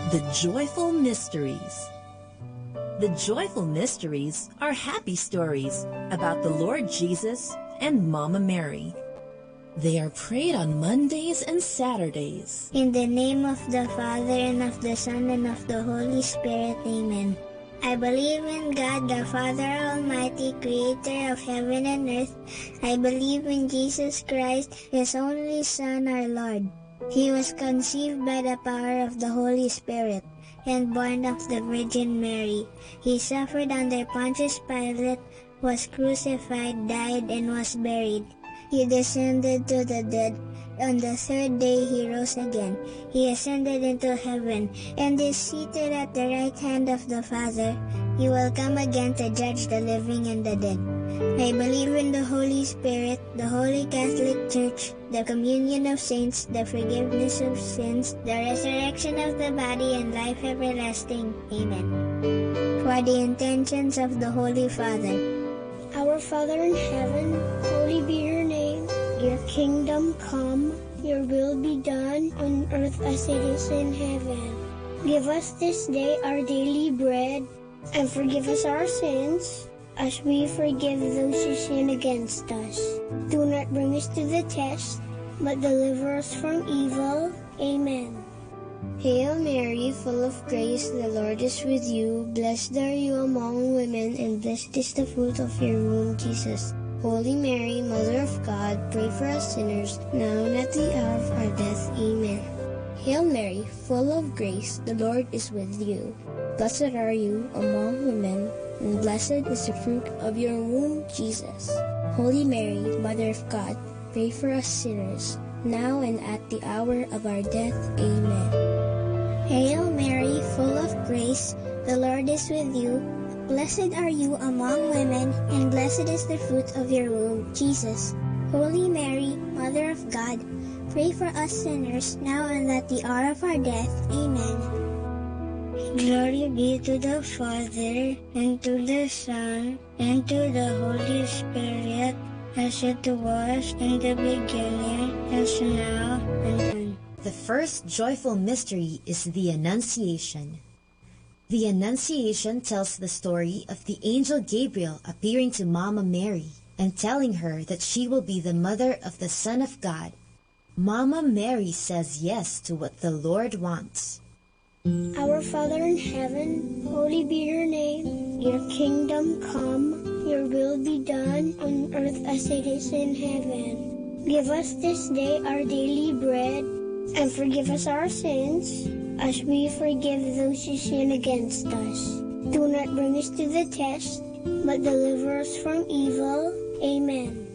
The Joyful Mysteries. The joyful mysteries are happy stories about the Lord Jesus and Mama Mary. They are prayed on Mondays and Saturdays. In the name of the Father, and of the Son, and of the Holy Spirit. Amen. I believe in God, the Father Almighty, creator of heaven and earth. I believe in Jesus Christ, His only Son, our Lord. He was conceived by the power of the Holy Spirit and born of the Virgin Mary. He suffered under Pontius Pilate, was crucified, died, and was buried. He descended to the dead. On the third day he rose again. He ascended into heaven, and is seated at the right hand of the Father. He will come again to judge the living and the dead. I believe in the Holy Spirit, the Holy Catholic Church, the communion of saints, the forgiveness of sins, the resurrection of the body, and life everlasting. Amen. For the intentions of the Holy Father. Our Father in heaven, holy be your name. Your kingdom come, your will be done on earth as it is in heaven. Give us this day our daily bread, and forgive us our sins, as we forgive those who sin against us. Do not bring us to the test, but deliver us from evil. Amen. Hail Mary, full of grace, the Lord is with you. Blessed are you among women, and blessed is the fruit of your womb, Jesus. Holy Mary, Mother of God, pray for us sinners, now and at the hour of our death. Amen. Hail Mary, full of grace, the Lord is with you. Blessed are you among women, and blessed is the fruit of your womb, Jesus. Holy Mary, Mother of God, pray for us sinners, now and at the hour of our death. Amen. Hail Mary, full of grace, the Lord is with you. Blessed are you among women, and blessed is the fruit of your womb, Jesus. Holy Mary, Mother of God, pray for us sinners, now and at the hour of our death. Amen. Glory be to the Father, and to the Son, and to the Holy Spirit, as it was in the beginning, as now, and then. The first joyful mystery is the Annunciation. The Annunciation tells the story of the angel Gabriel appearing to Mama Mary and telling her that she will be the mother of the Son of God. Mama Mary says yes to what the Lord wants. Our Father in heaven, holy be your name. Your kingdom come, your will be done on earth as it is in heaven. Give us this day our daily bread, and forgive us our sins, as we forgive those who sin against us. Do not bring us to the test, but deliver us from evil. Amen.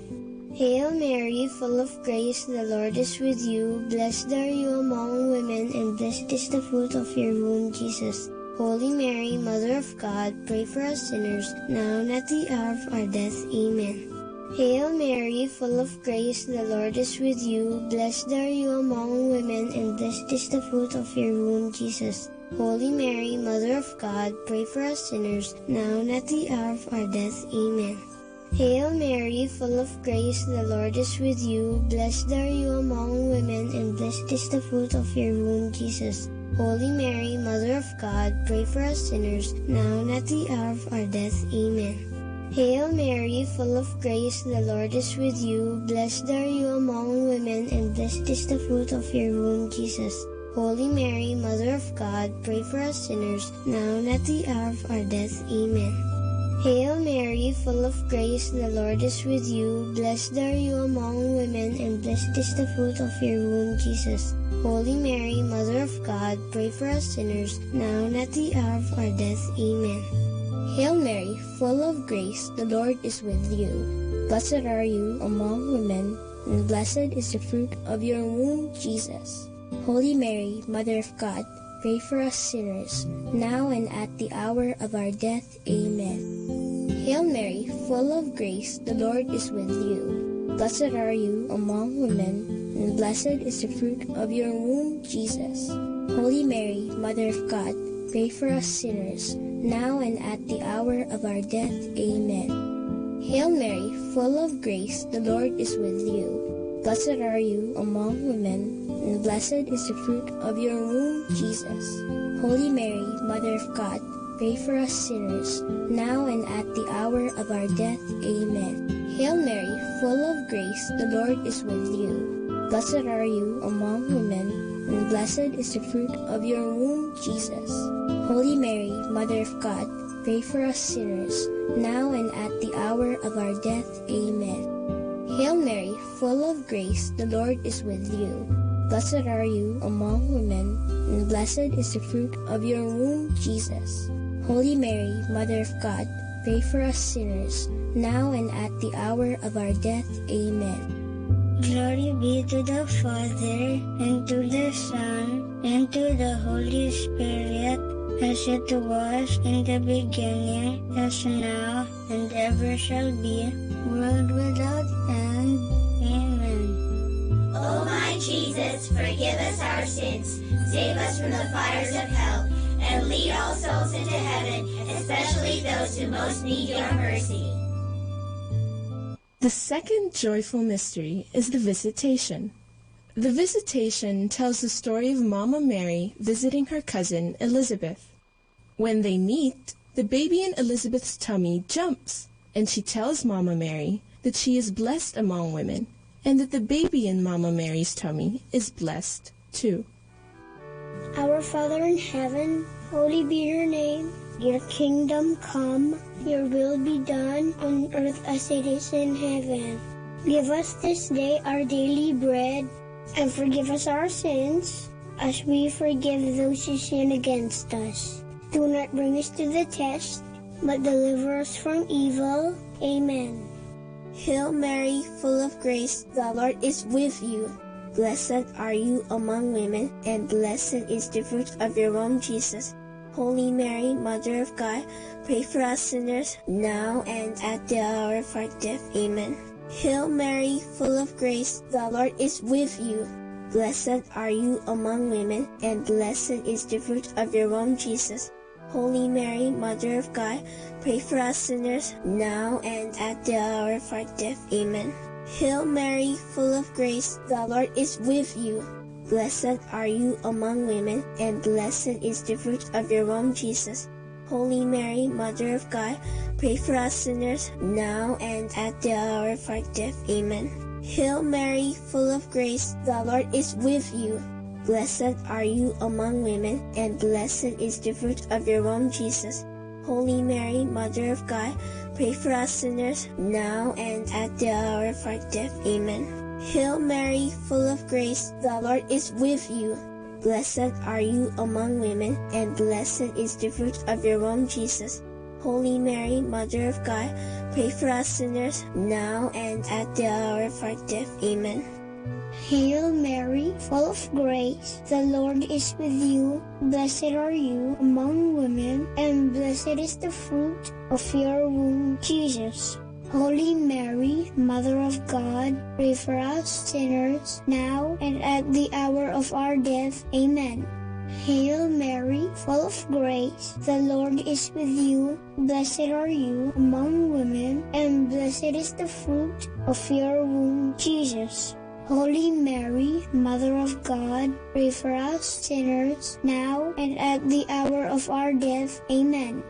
Hail Mary, full of grace, the Lord is with you. Blessed are you among women, and blessed is the fruit of your womb, Jesus. Holy Mary, Mother of God, pray for us sinners, now and at the hour of our death. Amen. Hail Mary, full of grace, the Lord is with you. Blessed are you among women, and blessed is the fruit of your womb, Jesus. Holy Mary, Mother of God, pray for us sinners, now and at the hour of our death. Amen. Hail Mary, full of grace, the Lord is with you. Blessed are you among women, and blessed is the fruit of your womb, Jesus. Holy Mary, Mother of God, pray for us sinners, now and at the hour of our death. Amen. Hail Mary, full of grace, the Lord is with you. Blessed are you among women, and blessed is the fruit of your womb, Jesus. Holy Mary, Mother of God, pray for us sinners, now and at the hour of our death. Amen. Hail Mary, full of grace, the Lord is with you. Blessed are you among women, and blessed is the fruit of your womb, Jesus. Holy Mary, Mother of God, pray for us sinners, now and at the hour of our death. Amen. Hail Mary, full of grace, the Lord is with you. Blessed are you among women, and blessed is the fruit of your womb, Jesus. Holy Mary, Mother of God, pray for us sinners, now and at the hour of our death. Amen. Hail Mary, full of grace, the Lord is with you. Blessed are you among women, and blessed is the fruit of your womb, Jesus. Holy Mary, Mother of God, pray for us sinners, now and at the hour of our death. Amen. Hail Mary, full of grace, the Lord is with you. Blessed are you among women, and blessed is the fruit of your womb, Jesus. Holy Mary, Mother of God, pray for us sinners, now and at the hour of our death. Amen. Hail Mary, full of grace, the Lord is with you. Blessed are you among women, and blessed is the fruit of your womb, Jesus. Holy Mary, Mother of God, pray for us sinners, now and at the hour of our death. Amen. Hail Mary, full of grace, the Lord is with you. Blessed are you among women, and blessed is the fruit of your womb, Jesus. Holy Mary, Mother of God, pray for us sinners, now and at the hour of our death. Amen. Glory be to the Father, and to the Son, and to the Holy Spirit, as it was in the beginning, as now, and ever shall be, world without end. Amen. O my Jesus, forgive us our sins, save us from the fires of hell, and lead all souls into heaven, especially those who most need your mercy. The second joyful mystery is the Visitation. The Visitation tells the story of Mama Mary visiting her cousin Elizabeth. When they meet, the baby in Elizabeth's tummy jumps, and she tells Mama Mary that she is blessed among women, and that the baby in Mama Mary's tummy is blessed too. Our Father in heaven, holy be your name. Your kingdom come, your will be done on earth as it is in heaven. Give us this day our daily bread, and forgive us our sins, as we forgive those who sin against us. Do not bring us to the test, but deliver us from evil. Amen. Hail Mary, full of grace, the Lord is with you. Blessed are you among women, and blessed is the fruit of your womb, Jesus. Holy Mary, Mother of God, pray for us sinners, now and at the hour of our death. Amen. Hail Mary, full of grace, the Lord is with you. Blessed are you among women, and blessed is the fruit of your womb, Jesus. Holy Mary, Mother of God, pray for us sinners, now and at the hour of our death. Amen. Hail Mary, full of grace, the Lord is with you. Blessed are you among women, and blessed is the fruit of your womb, Jesus. Holy Mary, Mother of God, pray for us sinners, now and at the hour of our death. Amen. Hail Mary, full of grace, the Lord is with you. Blessed are you among women, and blessed is the fruit of your womb, Jesus. Holy Mary, Mother of God, pray for us sinners, now and at the hour of our death. Amen. Hail Mary, full of grace, the Lord is with you. Blessed are you among women, and blessed is the fruit of your womb, Jesus. Holy Mary, Mother of God, pray for us sinners, now and at the hour of our death. Amen. Hail Mary, full of grace, the Lord is with you. Blessed are you among women, and blessed is the fruit of your womb, Jesus. Holy Mary, Mother of God, pray for us sinners, now and at the hour of our death. Amen. Hail Mary, full of grace, the Lord is with you. Blessed are you among women, and blessed is the fruit of your womb, Jesus. Holy Mary, Mother of God, pray for us sinners, now and at the hour of our death. Amen.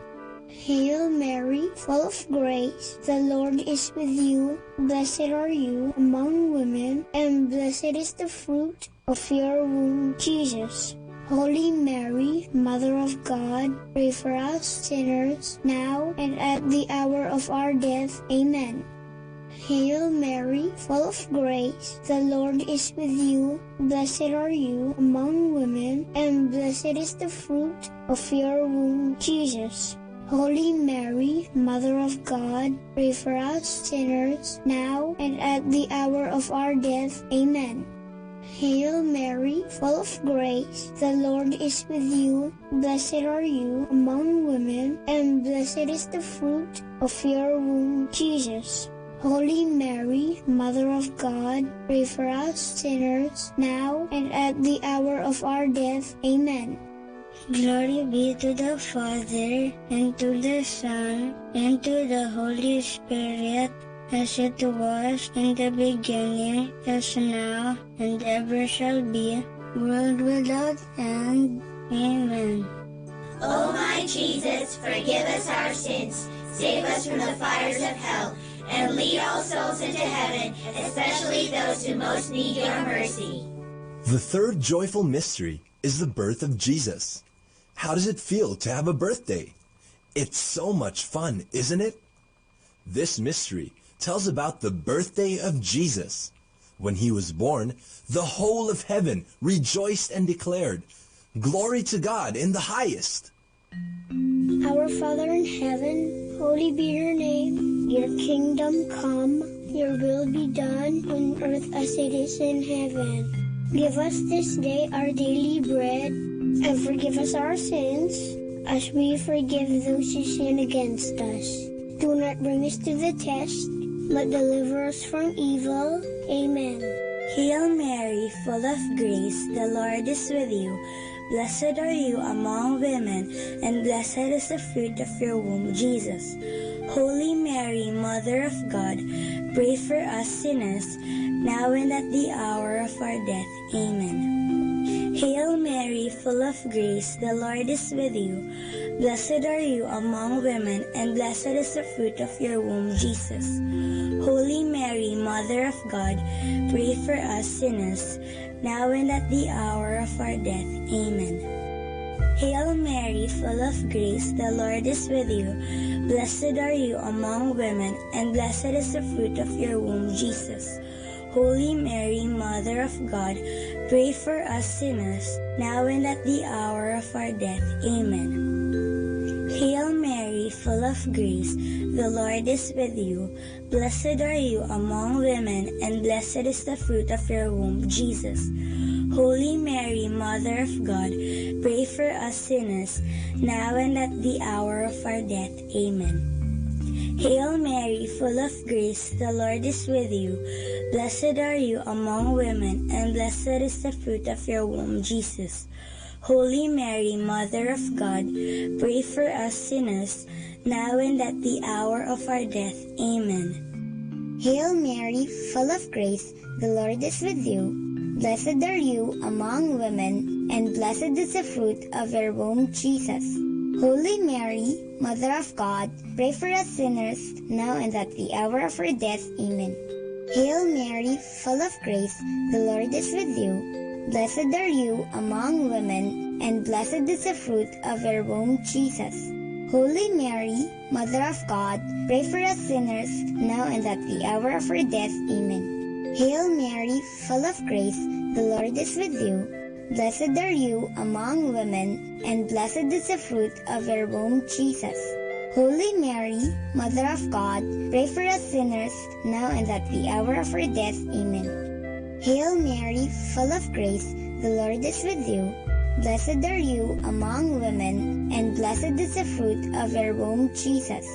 Hail Mary, full of grace, the Lord is with you. Blessed are you among women, and blessed is the fruit of your womb, Jesus. Holy Mary, Mother of God, pray for us sinners, now and at the hour of our death. Amen. Hail Mary, full of grace, the Lord is with you. Blessed are you among women, and blessed is the fruit of your womb, Jesus. Holy Mary, Mother of God, pray for us sinners, now and at the hour of our death. Amen. Hail Mary, full of grace, the Lord is with you. Blessed are you among women, and blessed is the fruit of your womb, Jesus. Holy Mary, Mother of God, pray for us sinners, now and at the hour of our death. Amen. Glory be to the Father, and to the Son, and to the Holy Spirit, as it was in the beginning, is now, and ever shall be, world without end. Amen. O my Jesus, forgive us our sins, save us from the fires of hell, and lead all souls into heaven, especially those who most need your mercy. The third joyful mystery is the birth of Jesus. How does it feel to have a birthday? It's so much fun, isn't it? This mystery tells about the birthday of Jesus. When he was born, the whole of heaven rejoiced and declared, "Glory to God in the highest." Our Father in heaven, holy be your name. Your kingdom come, your will be done on earth as it is in heaven. Give us this day our daily bread, and forgive us our sins, as we forgive those who sin against us. Do not bring us to the test, but deliver us from evil. Amen. Hail Mary, full of grace, the Lord is with you. Blessed are you among women, and blessed is the fruit of your womb, Jesus. Holy Mary, Mother of God, pray for us sinners, now and at the hour of our death. Amen. Hail Mary, full of grace, the Lord is with you. Blessed are you among women, and blessed is the fruit of your womb, Jesus. Holy Mary, Mother of God, pray for us sinners, now and at the hour of our death. Amen. Hail Mary, full of grace, the Lord is with you. Blessed are you among women, and blessed is the fruit of your womb, Jesus. Holy Mary, Mother of God, pray for us sinners, now and at the hour of our death. Amen. Hail Mary, full of grace, the Lord is with you. Blessed are you among women, and blessed is the fruit of your womb, Jesus. Holy Mary, Mother of God, pray for us sinners, now and at the hour of our death. Amen. Hail Mary, full of grace, the Lord is with you. Blessed are you among women, and blessed is the fruit of your womb, Jesus. Holy Mary, Mother of God, pray for us sinners, now and at the hour of our death. Amen. Hail Mary, full of grace, the Lord is with you. Blessed are you among women, and blessed is the fruit of your womb, Jesus. Holy Mary, Mother of God, pray for us sinners, now and at the hour of our death. Amen. Hail Mary, full of grace, the Lord is with you. Blessed are you among women, and blessed is the fruit of your womb, Jesus. Holy Mary, Mother of God, pray for us sinners, now and at the hour of our death. Amen. Hail Mary, full of grace, the Lord is with you. Blessed are you among women, and blessed is the fruit of your womb, Jesus. Holy Mary, Mother of God, pray for us sinners, now and at the hour of our death. Amen. Hail Mary, full of grace, the Lord is with you. Blessed are you among women, and blessed is the fruit of your womb, Jesus.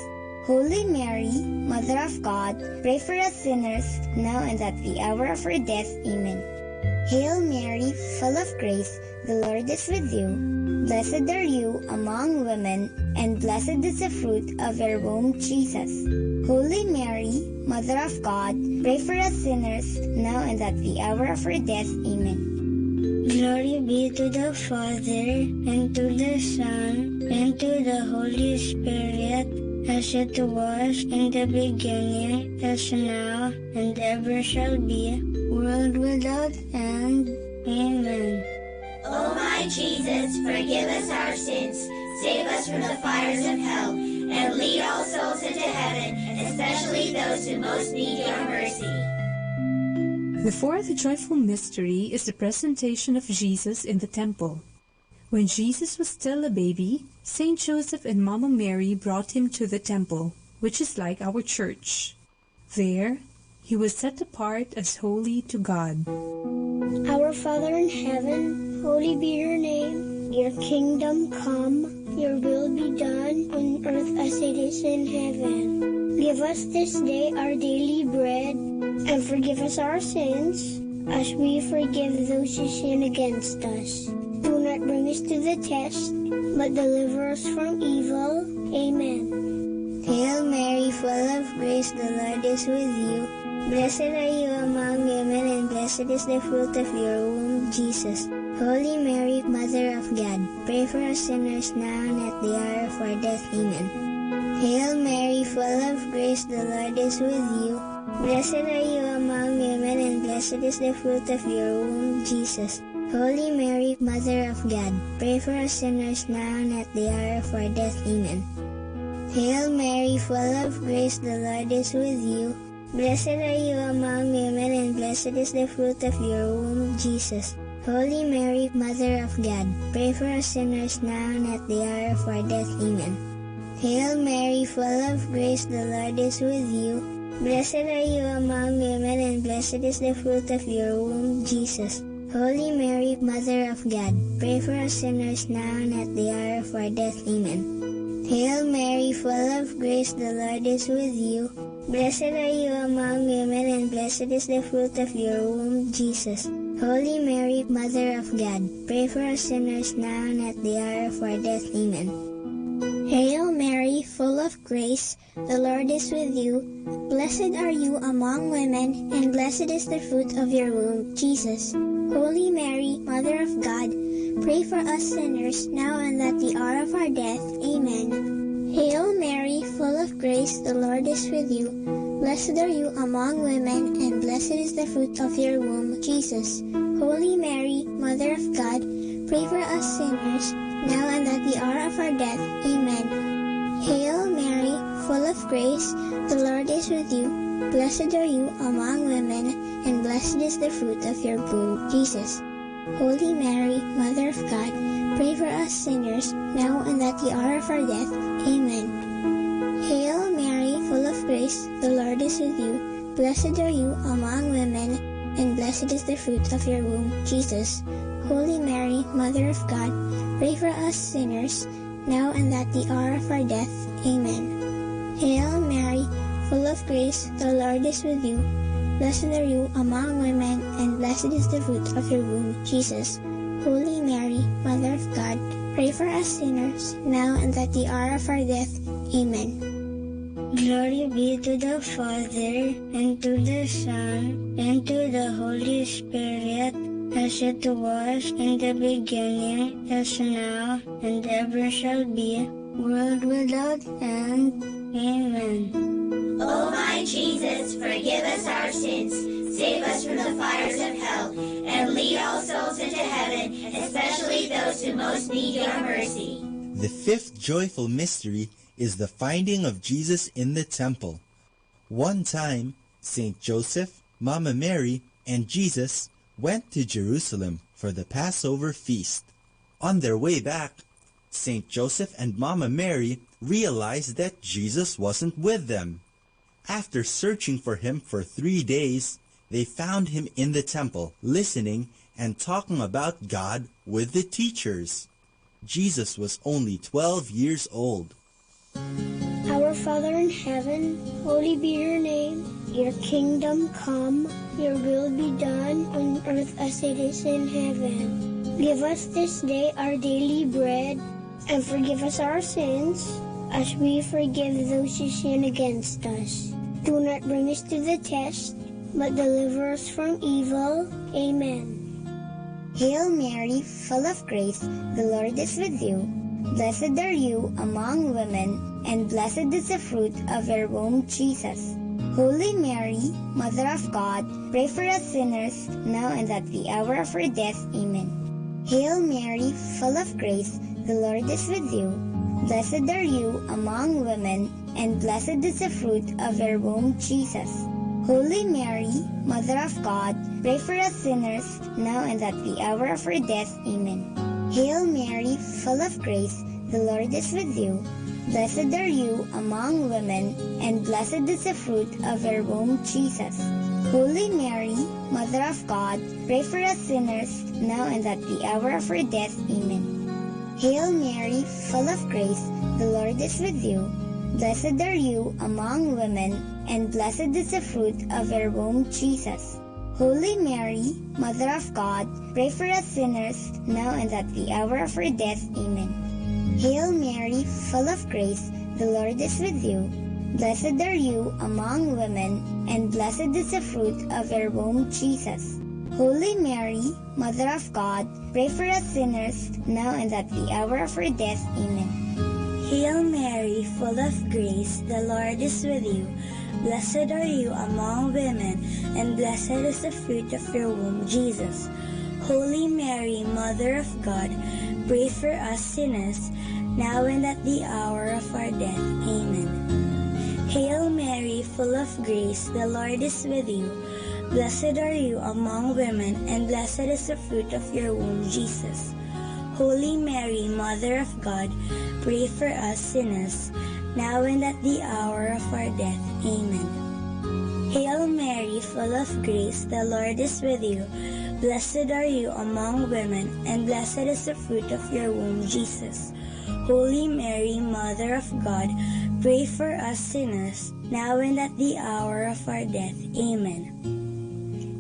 Holy Mary, Mother of God, pray for us sinners, now and at the hour of our death. Amen. Hail Mary, full of grace, the Lord is with you. Blessed are you among women, and blessed is the fruit of your womb, Jesus. Holy Mary, Mother of God, pray for us sinners, now and at the hour of our death. Amen. Glory be to the Father, and to the Son, and to the Holy Spirit, as it was in the beginning, is now, and ever shall be, world without end. Amen. O my Jesus, forgive us our sins, save us from the fires of hell, and lead all souls into heaven, especially those who most need your mercy. The fourth joyful mystery is the presentation of Jesus in the temple. When Jesus was still a baby, Saint Joseph and Mama Mary brought him to the temple, which is like our church. There, he was set apart as holy to God. Our Father in heaven, holy be your name. Your kingdom come, your will be done on earth as it is in heaven. Give us this day our daily bread, and forgive us our sins, as we forgive those who sin against us. Do not bring us to the test, but deliver us from evil. Amen. Hail Mary, full of grace, the Lord is with you. Blessed are you among women, and blessed is the fruit of your womb, Jesus. Holy Mary, Mother of God, pray for us sinners now and at the hour of our death. Amen. Hail Mary, full of grace, the Lord is with you. Blessed are you among women, and blessed is the fruit of your womb, Jesus. Holy Mary, Mother of God, pray for us sinners now and at the hour of our death. Amen. Hail Mary, full of grace, the Lord is with you. Blessed are you among women, and blessed is the fruit of your womb, Jesus. Holy Mary, Mother of God, pray for us sinners now and at the hour of our death. Amen. Hail Mary, full of grace, the Lord is with you. Blessed are you among women, and blessed is the fruit of your womb, Jesus. Holy Mary, Mother of God, pray for us sinners now and at the hour of our death. Amen. Hail Mary, full of grace, the Lord is with you. Blessed are you among women, and blessed is the fruit of your womb, Jesus. Holy Mary, Mother of God, pray for us sinners now and at the hour of our death. Amen. Hail Mary, full of grace, the Lord is with you. Blessed are you among women, and blessed is the fruit of your womb, Jesus. Holy Mary, Mother of God, pray for us sinners, now and at the hour of our death. Amen. Hail Mary, full of grace, the Lord is with you. Blessed are you among women, and blessed is the fruit of your womb, Jesus. Holy Mary, Mother of God, pray for us sinners, now and at the hour of our death. Amen. Hail Mary, full of grace, the Lord is with you. Blessed are you among women, and blessed is the fruit of your womb, Jesus. Holy Mary, Mother of God, pray for us sinners, now and at the hour of our death. Amen. Hail Mary, full of grace, the Lord is with you. Blessed are you among women, and blessed is the fruit of your womb, Jesus. Holy Mary, Mother of God, pray for us sinners, now and at the hour of our death. Amen. Hail Mary, full of grace, the Lord is with you. Blessed are you among women, and blessed is the fruit of your womb, Jesus. Holy Mary, Mother of God, pray for us sinners, now and at the hour of our death. Amen. Glory be to the Father, and to the Son, and to the Holy Spirit, as it was in the beginning, is now, and ever shall be, world without end. Amen. O my Jesus, forgive us our sins, save us from the fires of hell, and lead all souls into heaven, especially those who most need your mercy. The fifth joyful mystery is the finding of Jesus in the temple. One time, Saint Joseph, Mama Mary, and Jesus went to Jerusalem for the Passover feast. On their way back, Saint Joseph and Mama Mary realized that Jesus wasn't with them. After searching for him for 3 days, they found him in the temple, listening and talking about God with the teachers. Jesus was only 12 years old. Our Father in heaven, holy be your name. Your kingdom come, your will be done on earth as it is in heaven. Give us this day our daily bread, and forgive us our sins, as we forgive those who sin against us. Do not bring us to the test, but deliver us from evil. Amen. Hail Mary, full of grace, the Lord is with you. Blessed are you among women, and blessed is the fruit of your womb, Jesus. Holy Mary, Mother of God, pray for us sinners, now and at the hour of our death. Amen. Hail Mary, full of grace, the Lord is with you. Blessed are you among women, and blessed is the fruit of your womb, Jesus. Holy Mary, Mother of God, pray for us sinners, now and at the hour of our death. Amen. Hail Mary, full of grace, the Lord is with you. Blessed are you among women, and blessed is the fruit of your womb, Jesus. Holy Mary, Mother of God, pray for us sinners, now and at the hour of our death. Amen. Hail Mary, full of grace, the Lord is with you. Blessed are you among women, and blessed is the fruit of your womb, Jesus. Holy Mary, Mother of God, pray for us sinners, now and at the hour of our death. Amen. Hail Mary, full of grace, the Lord is with you. Blessed are you among women, and blessed is the fruit of your womb, Jesus. Holy Mary, Mother of God, pray for us sinners, now and at the hour of our death. Amen. Hail Mary, full of grace, the Lord is with you. Blessed are you among women, and blessed is the fruit of your womb, Jesus. Holy Mary, Mother of God, pray for us sinners, now and at the hour of our death. Amen. Hail Mary, full of grace, the Lord is with you. Blessed are you among women, and blessed is the fruit of your womb, Jesus. Holy Mary, Mother of God, pray for us sinners, now and at the hour of our death. Amen. Hail Mary, full of grace, the Lord is with you. Blessed are you among women, and blessed is the fruit of your womb, Jesus. Holy Mary, Mother of God, pray for us sinners, now and at the hour of our death. Amen.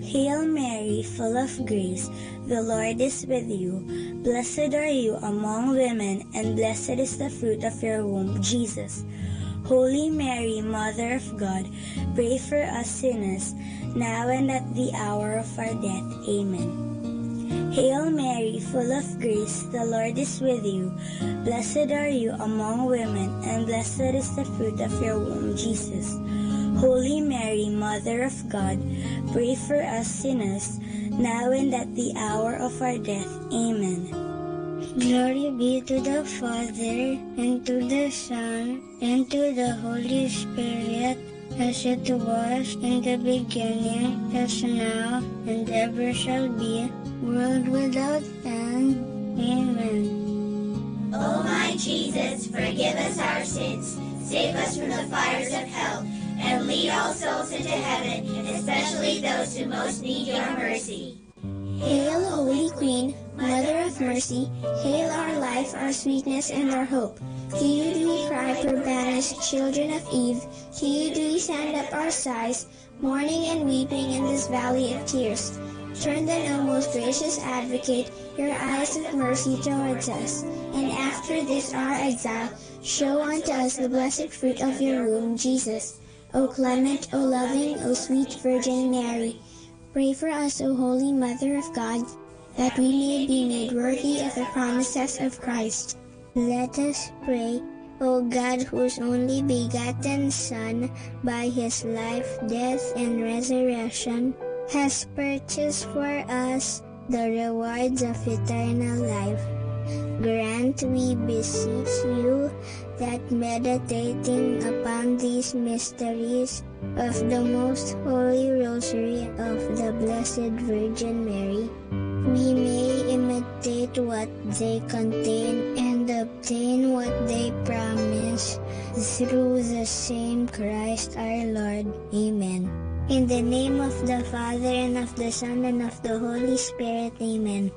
Hail Mary, full of grace, the Lord is with you. Blessed are you among women, and blessed is the fruit of your womb, Jesus. Holy Mary, Mother of God, pray for us sinners, now and at the hour of our death. Amen. Hail Mary, full of grace, the Lord is with you. Blessed are you among women, and blessed is the fruit of your womb, Jesus. Holy Mary, Mother of God, pray for us sinners, now and at the hour of our death. Amen. Glory be to the Father, and to the Son, and to the Holy Spirit, as it was in the beginning, as now, and ever shall be, world without end. Amen. O my Jesus, forgive us our sins, save us from the fires of hell, and lead all souls into heaven, especially those who most need your mercy. Hail, Holy Queen, Mother of Mercy, hail our life, our sweetness, and our hope. To you do we cry, poor banished children of Eve. To you do we send up our sighs, mourning and weeping in this valley of tears. Turn then, O most gracious Advocate, your eyes of mercy towards us, and after this our exile, show unto us the blessed fruit of your womb, Jesus. O clement, O loving, O sweet Virgin Mary, pray for us, O Holy Mother of God, that we may be made worthy of the promises of Christ. Let us pray. O God, whose only begotten Son, by his life, death, and resurrection, has purchased for us the rewards of eternal life, grant, we beseech you, that meditating upon these mysteries of the most holy rosary of the Blessed Virgin Mary, we may imitate what they contain and obtain what they promise, through the same Christ our Lord. Amen. In the name of the Father, and of the Son, and of the Holy Spirit. Amen.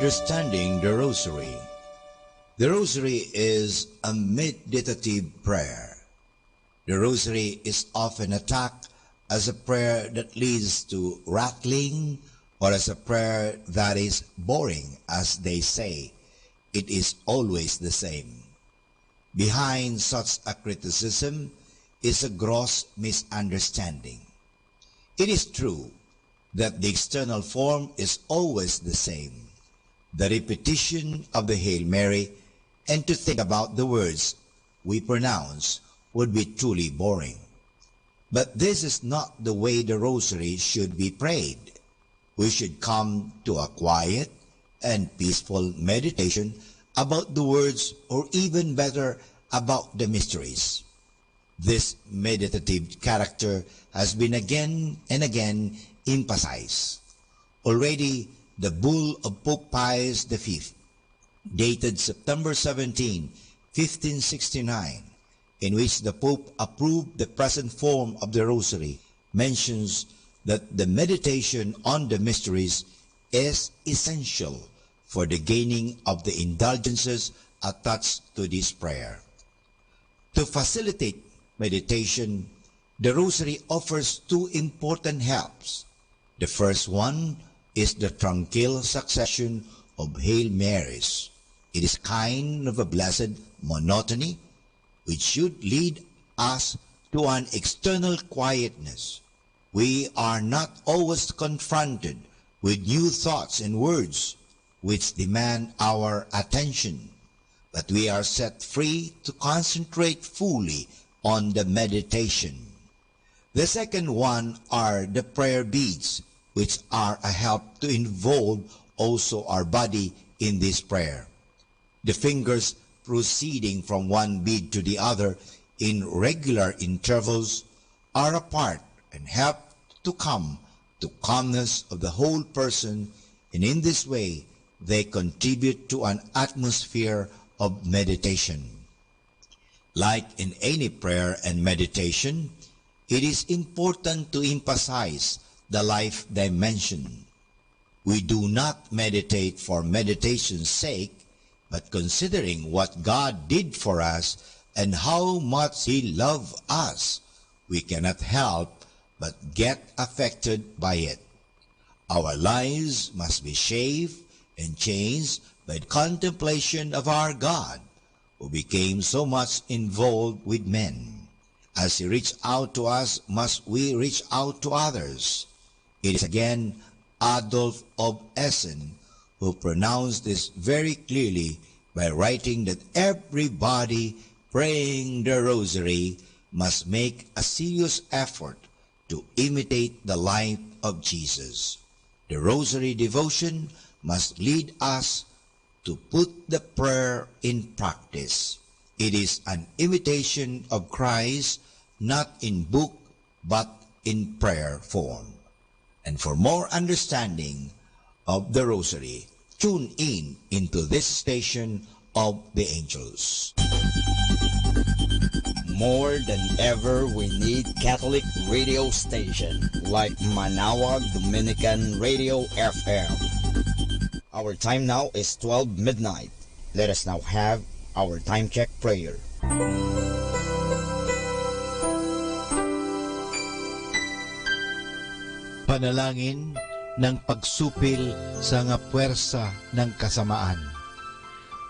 Understanding the Rosary. The Rosary is a meditative prayer. The Rosary is often attacked as a prayer that leads to rattling, or as a prayer that is boring, as they say. It is always the same. Behind such a criticism is a gross misunderstanding. It is true that the external form is always the same, the repetition of the Hail Mary, and to think about the words we pronounce would be truly boring. But this is not the way the Rosary should be prayed. We should come to a quiet and peaceful meditation about the words, or even better, about the mysteries. This meditative character has been again and again emphasized. Already, the bull of Pope Pius V, dated September 17, 1569, in which the Pope approved the present form of the Rosary, mentions that the meditation on the mysteries is essential for the gaining of the indulgences attached to this prayer. To facilitate meditation, the Rosary offers two important helps. The first one is the tranquil succession of Hail Marys. It is kind of a blessed monotony which should lead us to an external quietness. We are not always confronted with new thoughts and words which demand our attention, but we are set free to concentrate fully on the meditation. The second one are the prayer beads, which are a help to involve also our body in this prayer. The fingers proceeding from one bead to the other in regular intervals are apart and help to come to calmness of the whole person, and in this way they contribute to an atmosphere of meditation. Like in any prayer and meditation, it is important to emphasize the life dimension. We do not meditate for meditation's sake, but considering what God did for us and how much He loved us, we cannot help but get affected by it. Our lives must be shaped and changed by the contemplation of our God, who became so much involved with men. As He reached out to us, must we reach out to others. It is again Adolf of Essen who pronounced this very clearly by writing that everybody praying the Rosary must make a serious effort to imitate the life of Jesus. The Rosary devotion must lead us to put the prayer in practice. It is an imitation of Christ, not in book, but in prayer form. And for more understanding of the Rosary, tune in into this station of the angels. More than ever, we need Catholic radio station like Manaoag Dominican Radio FM. Our time now is 12 midnight. Let us now have our time check prayer. Panalangin ng pagsupil sa nga puwersa ng kasamaan.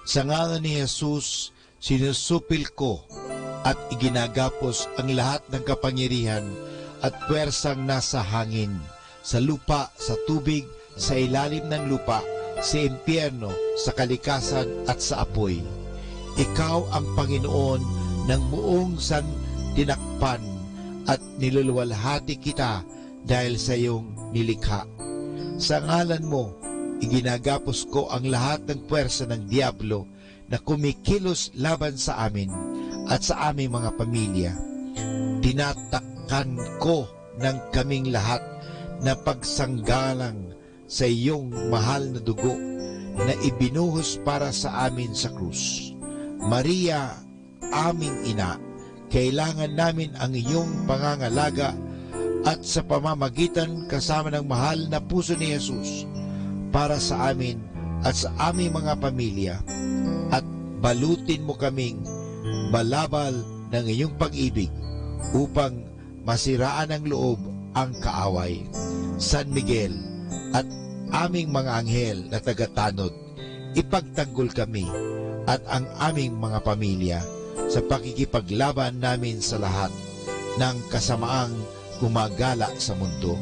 Sa ngalan ni Jesus, sinusupil ko at iginagapos ang lahat ng kapangyarihan at puwersang nasa hangin, sa lupa, sa tubig, sa ilalim ng lupa, sa impyerno, sa kalikasan at sa apoy. Ikaw ang Panginoon ng buong santinakpan at niluluwalhati kita dahil sa iyong nilikha. Sa ngalan mo, iginagapos ko ang lahat ng puwersa ng diablo na kumikilos laban sa amin at sa aming mga pamilya. Tinatakpan ko ng kaming lahat na pagsanggalang sa iyong mahal na dugo na ibinuhos para sa amin sa krus. Maria, aming ina, kailangan namin ang iyong pangangalaga at sa pamamagitan kasama ng mahal na puso ni Jesus para sa amin at sa aming mga pamilya, at balutin mo kaming balabal ng iyong pag-ibig upang masiraan ng loob ang kaaway. San Miguel at aming mga anghel na tagatanod, ipagtanggol kami at ang aming mga pamilya sa pakikipaglaban namin sa lahat ng kasamaang gumagala sa mundo.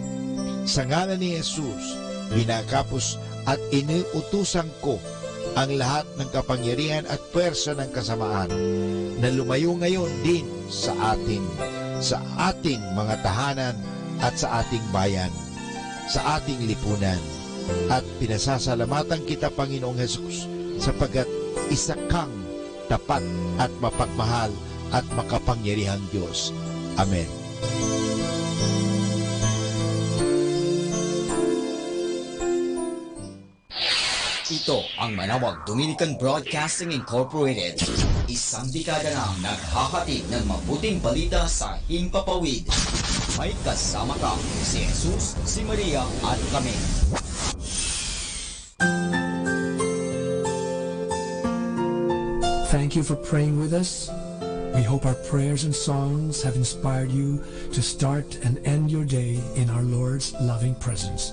Sa ngalan ni Jesus, ginagapos at iniutusan ko ang lahat ng kapangyarihan at pwersa ng kasamaan na lumayo ngayon din sa ating mga tahanan at sa ating bayan, sa ating lipunan. At pinasasalamatan kita, Panginoong Hesus, sapagkat isa kang tapat at mapagmahal at makapangyarihang Diyos. Amen. Ito ang Manaoag Dominican Broadcasting Incorporated. Isang dekada nang naghahatid ng mabuting balita sa himpapawid. May kasama ka, si Jesus, si Maria at kami. Thank you for praying with us. We hope our prayers and songs have inspired you to start and end your day in our Lord's loving presence.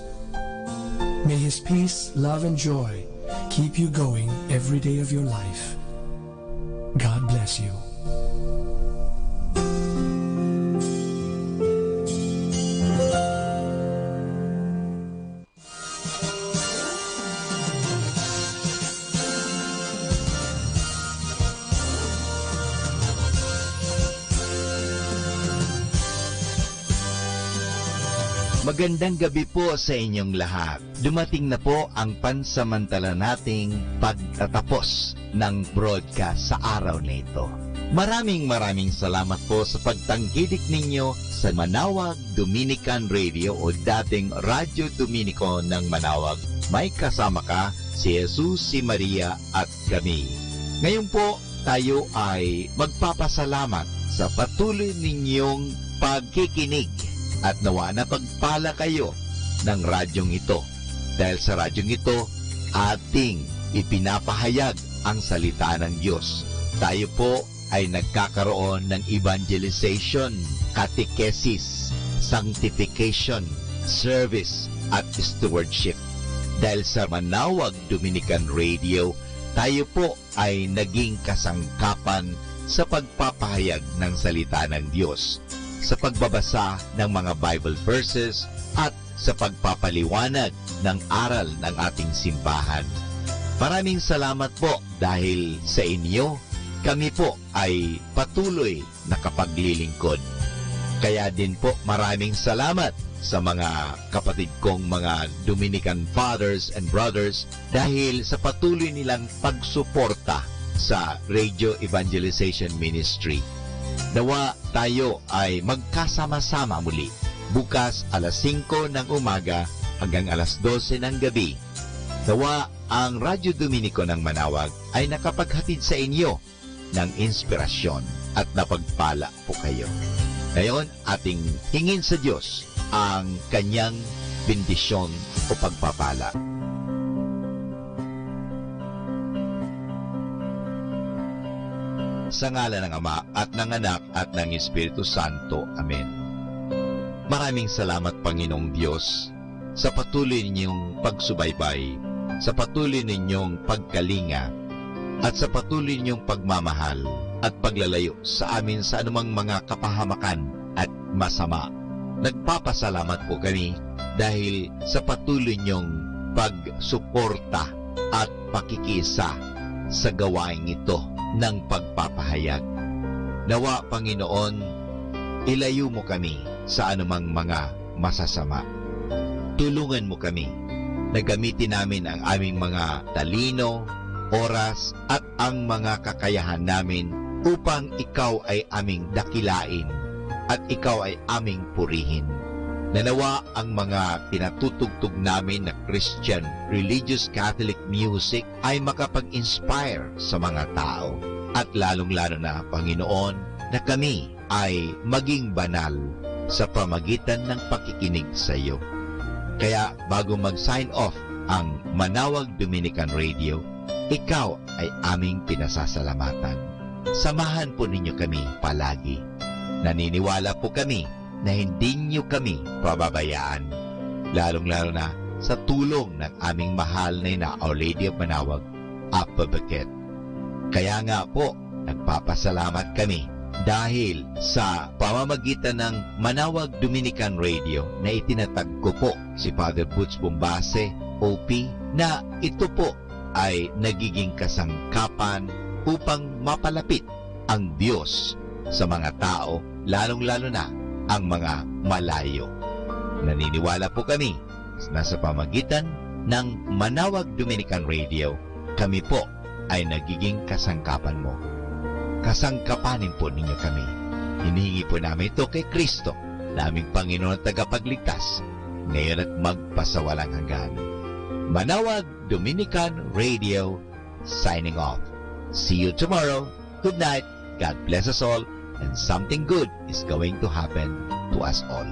May His peace, love, and joy keep you going every day of your life. God bless you. Magandang gabi po sa inyong lahat. Dumating na po ang pansamantala nating pagtatapos ng broadcast sa araw na ito. Maraming salamat po sa pagtangkilik ninyo sa Manaoag Dominican Radio o dating Radyo Dominico ng Manaoag. May kasama ka, si Jesus, si Maria at kami. Ngayon po tayo ay magpapasalamat sa patuloy ninyong pagkikinig. At nawa na pagpala kayo ng radyong ito. Dahil sa radyong ito, ating ipinapahayag ang salita ng Diyos. Tayo po ay nagkakaroon ng evangelization, catechesis, sanctification, service, at stewardship. Dahil sa Manaoag Dominican Radio, tayo po ay naging kasangkapan sa pagpapahayag ng salita ng Diyos, sa pagbabasa ng mga Bible verses at sa pagpapaliwanag ng aral ng ating simbahan. Maraming salamat po dahil sa inyo, kami po ay patuloy nakapaglilingkod. Kaya din po maraming salamat sa mga kapatid kong mga Dominican fathers and brothers dahil sa patuloy nilang pagsuporta sa Radio Evangelization Ministry. Nawa tayo ay magkasama-sama muli bukas alas 5 ng umaga hanggang alas 12 ng gabi. Nawa ang Radyo Dominico ng Manaoag ay nakapaghatid sa inyo ng inspirasyon at napagpala po kayo. Ngayon, ating hingin sa Diyos ang kanyang bendisyon o pagpapala. Sa ngalan ng Ama at ng Anak at ng Espiritu Santo. Amen. Maraming salamat, Panginoong Diyos, sa patuloy ninyong pagsubaybay, sa patuloy ninyong pagkalinga, at sa patuloy ninyong pagmamahal at paglalayo sa amin sa anumang mga kapahamakan at masama. Nagpapasalamat po kami dahil sa patuloy ninyong pagsuporta at pakikisa sa gawain ito ng pagpapahayag. Nawa, Panginoon, ilayo mo kami sa anumang mga masasama. Tulungan mo kami na gamitin namin ang aming mga talino, oras, at ang mga kakayahan namin upang ikaw ay aming dakilain at ikaw ay aming purihin. Nanawa ang mga pinatutugtog namin na Christian religious Catholic music ay makapag-inspire sa mga tao. At lalong-lalo na, Panginoon, na kami ay maging banal sa pamagitan ng pakikinig sa iyo. Kaya bago mag-sign off ang Manaoag Dominican Radio, ikaw ay aming pinasasalamatan. Samahan po ninyo kami palagi. Naniniwala po kami na hindi niyo kami pababayaan, lalong-lalo na sa tulong ng aming mahal na Our Lady of Manaoag, Advocate. Kaya nga po, nagpapasalamat kami dahil sa pamamagitan ng Manaoag Dominican Radio na itinatag ko po si Father Butch Bombase, OP, na ito po ay nagiging kasangkapan upang mapalapit ang Diyos sa mga tao, lalong-lalo na ang mga malayo. Naniniwala po kami na sa pamagitan ng Manaoag Dominican Radio, kami po ay nagiging kasangkapan mo. Kasangkapanin po ninyo kami. Hinihingi po namin ito kay Kristo, naming Panginoon at tagapagligtas, ngayon at magpasawalang hanggan. Manaoag Dominican Radio, signing off. See you tomorrow. Good night. God bless us all, and something good is going to happen to us all.